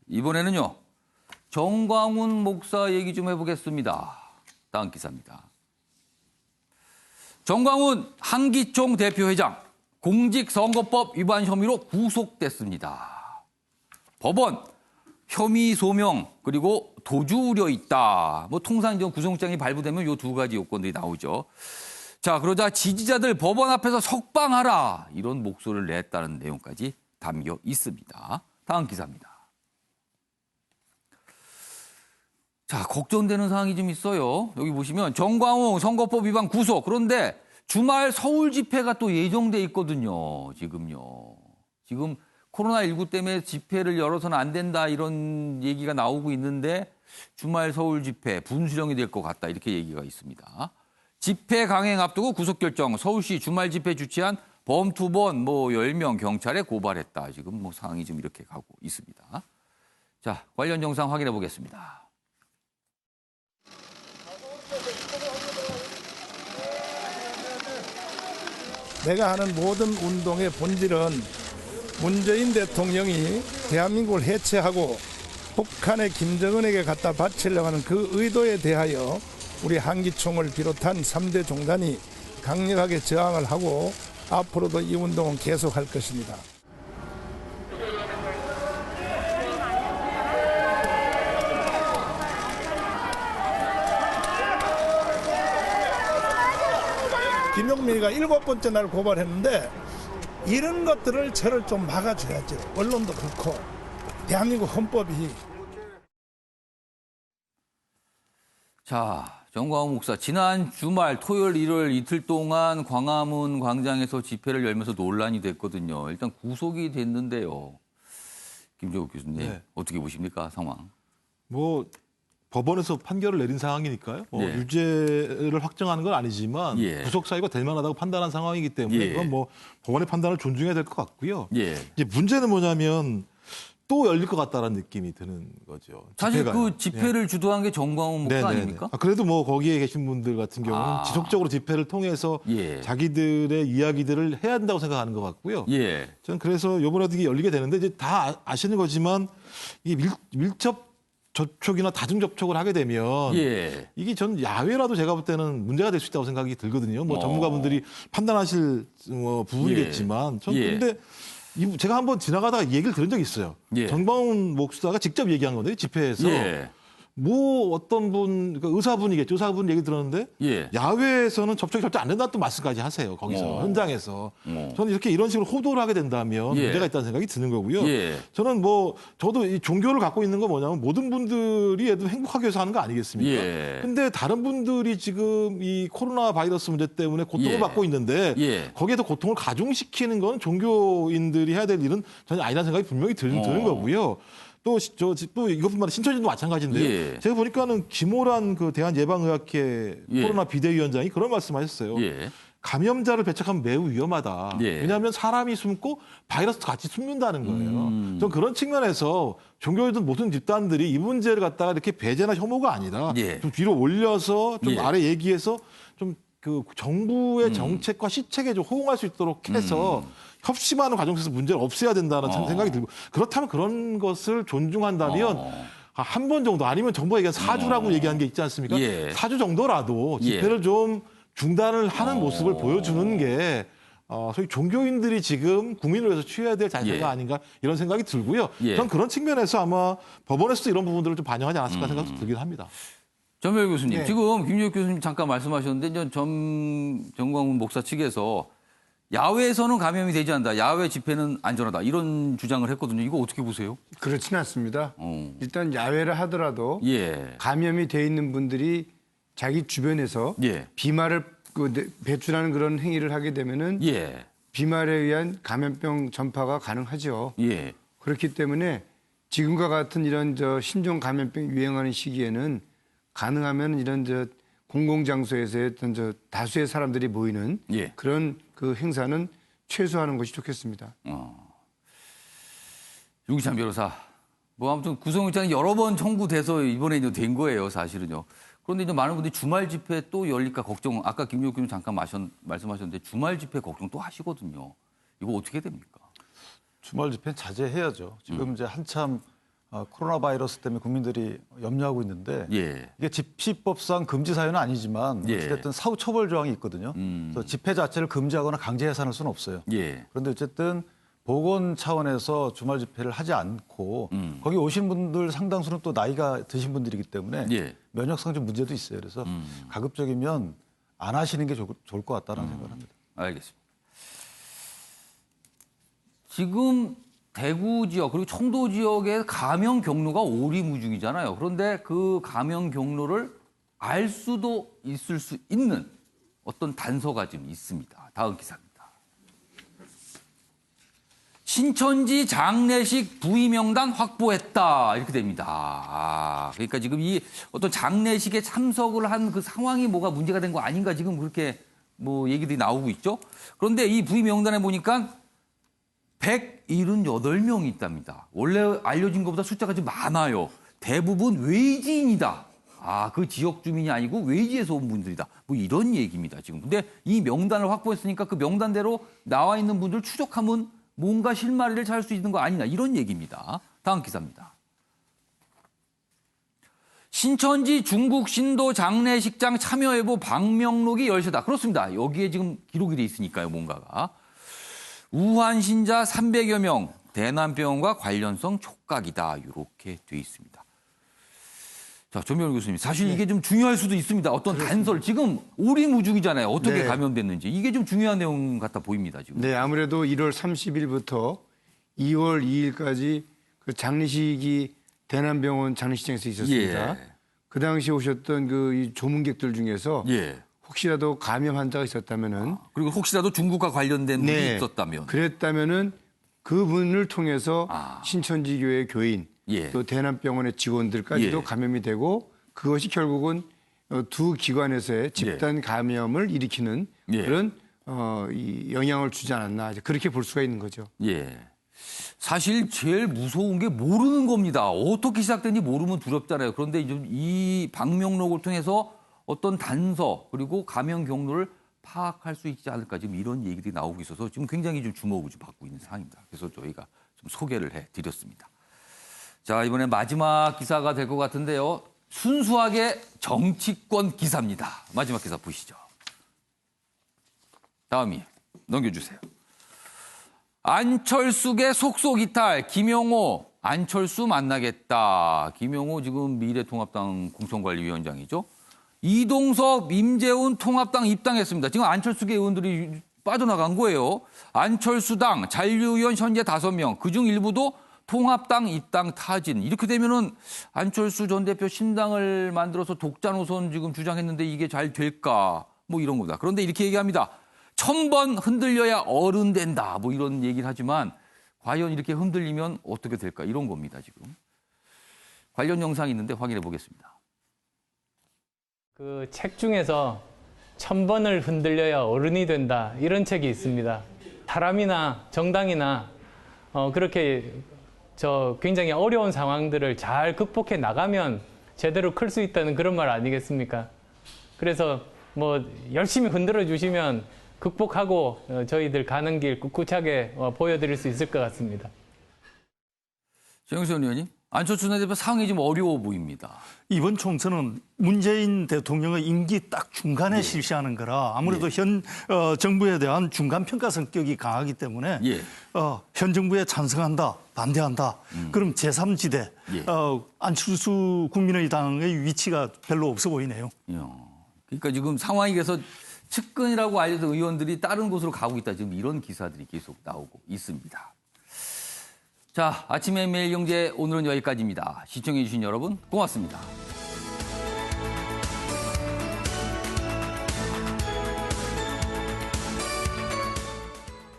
이번에는요. 정광훈 목사 얘기 좀 해보겠습니다. 다음 기사입니다. 정광훈 한기총 대표회장 공직선거법 위반 혐의로 구속됐습니다. 법원 혐의 소명 그리고 도주 우려 있다. 통상 이제 구속영장이 발부되면 이 두 가지 요건들이 나오죠. 자, 그러자 지지자들 법원 앞에서 석방하라 이런 목소리를 냈다는 내용까지 담겨 있습니다. 다음 기사입니다. 자, 걱정되는 사항이 좀 있어요. 여기 보시면 정광훈 선거법 위반 구속. 그런데 주말 서울 집회가 또 예정돼 있거든요. 지금요. 지금 코로나19 때문에 집회를 열어서는 안 된다 이런 얘기가 나오고 있는데 주말 서울 집회 분수령이 될 것 같다 이렇게 얘기가 있습니다. 집회 강행 앞두고 구속 결정. 서울시 주말 집회 주최한 범투본 10명 경찰에 고발했다. 지금 상황이 좀 이렇게 가고 있습니다. 자, 관련 영상 확인해 보겠습니다. 내가 하는 모든 운동의 본질은 문재인 대통령이 대한민국을 해체하고 북한의 김정은에게 갖다 바치려고 하는 그 의도에 대하여 우리 한기총을 비롯한 3대 종단이 강력하게 저항을 하고 앞으로도 이 운동은 계속할 것입니다. 김용민이가 7번째 날 고발했는데 이런 것들을 저를 좀 막아줘야죠. 언론도 그렇고 대한민국 헌법이. 자, 정광훈 목사 지난 주말 토요일 일요일 이틀 동안 광화문 광장에서 집회를 열면서 논란이 됐거든요. 일단 구속이 됐는데요. 김종욱 교수님 네. 어떻게 보십니까 상황? 법원에서 판결을 내린 상황이니까요. 네. 유죄를 확정하는 건 아니지만 예. 구속 사유가 될 만하다고 판단한 상황이기 때문에 예. 그건 법원의 판단을 존중해야 될 것 같고요. 예. 이제 문제는 뭐냐면 또 열릴 것 같다라는 느낌이 드는 거죠. 사실 집회가요. 그 집회를 주도한 게 정광훈 목사 네네네. 아닙니까? 그래도 거기에 계신 분들 같은 경우는 지속적으로 집회를 통해서 예. 자기들의 이야기들을 해야 한다고 생각하는 것 같고요. 예. 저는 그래서 이번에도 이게 열리게 되는데 이제 다 아시는 거지만 이 밀접 접촉이나 다중 접촉을 하게 되면 예. 이게 전 야외라도 제가 볼 때는 문제가 될 수 있다고 생각이 들거든요. 전문가분들이 판단하실 부분이겠지만 전 예. 근데 제가 한번 지나가다가 이 얘기를 들은 적이 있어요. 예. 정광훈 목사가 직접 얘기한 건데 집회에서 예. 어떤 분, 그러니까 의사분이겠죠. 의사분 얘기 들었는데 예. 야외에서는 접촉이 절대 안 된다 또 말씀까지 하세요. 거기서 현장에서. 저는 이런 식으로 호도를 하게 된다면 예. 문제가 있다는 생각이 드는 거고요. 예. 저는 저도 이 종교를 갖고 있는 거 뭐냐면 모든 분들이 행복하기 위해서 하는 거 아니겠습니까? 예. 근데 다른 분들이 지금 이 코로나 바이러스 문제 때문에 고통을 예. 받고 있는데 예. 거기에서 고통을 가중시키는 건 종교인들이 해야 될 일은 전혀 아니라는 생각이 분명히 드는 거고요. 또 이것뿐만 아니라 신천지도 마찬가지인데요. 예. 제가 보니까는 김호란 그 대한예방의학회 예. 코로나 비대위원장이 그런 말씀하셨어요. 예. 감염자를 배척하면 매우 위험하다. 예. 왜냐하면 사람이 숨고 바이러스도 같이 숨는다는 거예요. 전 그런 측면에서 종교이든 모든 집단들이 이 문제를 갖다가 이렇게 배제나 혐오가 아니라 예. 좀 뒤로 올려서 좀 예. 아래 얘기해서 좀 그 정부의 정책과 시책에 좀 호응할 수 있도록 해서 협심하는 과정에서 문제를 없애야 된다는 생각이 들고 그렇다면 그런 것을 존중한다면 한 번 정도 아니면 정부가 얘기한 4주라고 얘기한 게 있지 않습니까? 예. 4주 정도라도 집회를 좀 중단을 하는 모습을 보여주는 게 소위 종교인들이 지금 국민을 위해서 취해야 될 자세가 예. 아닌가 이런 생각이 들고요. 예. 전 그런 측면에서 아마 법원에서도 이런 부분들을 좀 반영하지 않았을까 생각도 들긴 합니다. 전별 교수님, 네. 지금 김종욱 교수님 잠깐 말씀하셨는데 정광훈 목사 측에서 야외에서는 감염이 되지 않는다. 야외 집회는 안전하다. 이런 주장을 했거든요. 이거 어떻게 보세요? 그렇지는 않습니다. 일단 야외를 하더라도 예. 감염이 돼 있는 분들이 자기 주변에서 예. 비말을 배출하는 그런 행위를 하게 되면은 예. 비말에 의한 감염병 전파가 가능하죠. 예. 그렇기 때문에 지금과 같은 이런 신종 감염병이 유행하는 시기에는 가능하면 이런 공공장소에서의 어떤 다수의 사람들이 모이는 예. 그런 그 행사는 최소화하는 것이 좋겠습니다. 유기찬 변호사. 아무튼 구속영장이 여러 번 청구돼서 이번에 이제 된 거예요, 사실은요. 그런데 이제 많은 분들이 주말 집회 또 열릴까 걱정, 아까 김종욱 교수님 잠깐 말씀하셨는데 주말 집회 걱정 또 하시거든요. 이거 어떻게 됩니까? 주말 집회는 자제해야죠. 지금 이제 한참 코로나 바이러스 때문에 국민들이 염려하고 있는데 예. 이게 집시법상 금지 사유는 아니지만 예. 어쨌든 사후 처벌 조항이 있거든요. 그래서 집회 자체를 금지하거나 강제 해산할 수는 없어요. 예. 그런데 어쨌든 보건 차원에서 주말 집회를 하지 않고 거기 오신 분들 상당수는 또 나이가 드신 분들이기 때문에 예. 면역상 좀 문제도 있어요. 그래서 가급적이면 안 하시는 게 좋을 것 같다는 생각을 합니다. 알겠습니다. 지금 대구 지역 그리고 청도 지역의 감염 경로가 오리무중이잖아요. 그런데 그 감염 경로를 알 수도 있을 수 있는 어떤 단서가 지금 있습니다. 다음 기사입니다. 신천지 장례식 부의 명단 확보했다 이렇게 됩니다. 그러니까 지금 이 어떤 장례식에 참석을 한 그 상황이 뭐가 문제가 된 거 아닌가 지금 그렇게 뭐 얘기들이 나오고 있죠. 그런데 이 부의 명단에 보니까 178명이 있답니다. 원래 알려진 것보다 숫자가 좀 많아요. 대부분 외지인이다. 그 지역 주민이 아니고 외지에서 온 분들이다. 뭐 이런 얘기입니다, 지금. 근데 이 명단을 확보했으니까 그 명단대로 나와 있는 분들 추적하면 뭔가 실마리를 찾을 수 있는 거 아니냐. 이런 얘기입니다. 다음 기사입니다. 신천지 중국 신도 장례식장 참여 여부 방명록이 열세다. 그렇습니다. 여기에 지금 기록이 돼 있으니까요, 뭔가가. 우한 신자 300여 명, 대남병원과 관련성 촉각이다. 이렇게 돼 있습니다. 자, 전명훈 교수님, 사실 이게 좀 중요할 수도 있습니다. 어떤 단서를. 지금 오리무중이잖아요. 어떻게 네. 감염됐는지. 이게 좀 중요한 내용 같아 보입니다, 지금. 네, 아무래도 1월 30일부터 2월 2일까지 그 장례식이 대남병원 장례식장에서 있었습니다. 예. 그 당시 오셨던 그 이 조문객들 중에서 예. 혹시라도 감염 환자가 있었다면은 그리고 혹시라도 중국과 관련된 분이 네, 있었다면. 그랬다면은 그분을 통해서 신천지교회 교인 예. 또 대남병원의 직원들까지도 예. 감염이 되고 그것이 결국은 두 기관에서의 집단 감염을 일으키는 예. 그런 이 영향을 주지 않았나 그렇게 볼 수가 있는 거죠. 예. 사실 제일 무서운 게 모르는 겁니다. 어떻게 시작된지 모르면 두렵잖아요. 그런데 이제 이 방명록을 통해서 어떤 단서 그리고 감염 경로를 파악할 수 있지 않을까 지금 이런 얘기들이 나오고 있어서 지금 굉장히 좀 주목을 좀 받고 있는 상황입니다. 그래서 저희가 좀 소개를 해드렸습니다. 자, 이번에 마지막 기사가 될 것 같은데요. 순수하게 정치권 기사입니다. 마지막 기사 보시죠. 다음이 넘겨주세요. 안철수계 속속 이탈, 김용호, 안철수 만나겠다. 김용호 지금 미래통합당 공천관리위원장이죠. 이동섭, 임재훈 통합당 입당했습니다. 지금 안철수계 의원들이 빠져나간 거예요. 안철수당, 잔류의원 현재 5명, 그중 일부도 통합당 입당 타진. 이렇게 되면은 안철수 전 대표 신당을 만들어서 독자 노선 지금 주장했는데 이게 잘 될까? 뭐 이런 겁니다. 그런데 이렇게 얘기합니다. 1000번 흔들려야 어른 된다. 뭐 이런 얘기를 하지만 과연 이렇게 흔들리면 어떻게 될까? 이런 겁니다, 지금. 관련 영상이 있는데 확인해 보겠습니다. 그 책 중에서 1000번을 흔들려야 어른이 된다. 이런 책이 있습니다. 사람이나 정당이나 그렇게 굉장히 어려운 상황들을 잘 극복해 나가면 제대로 클 수 있다는 그런 말 아니겠습니까? 그래서 뭐 열심히 흔들어 주시면 극복하고 저희들 가는 길 꿋꿋하게 보여드릴 수 있을 것 같습니다. 정영선 의원님, 안철수 전 대표 상황이 좀 어려워 보입니다. 이번 총선은 문재인 대통령의 임기 딱 중간에 실시하는 거라 아무래도 현 정부에 대한 중간 평가 성격이 강하기 때문에 현 정부에 찬성한다, 반대한다. 그럼 제3지대 안철수 국민의당의 위치가 별로 없어 보이네요. 그러니까 지금 상황이 그래서 측근이라고 알려진 의원들이 다른 곳으로 가고 있다. 지금 이런 기사들이 계속 나오고 있습니다. 자, 아침의 매일 경제 오늘은 여기까지입니다. 시청해 주신 여러분 고맙습니다.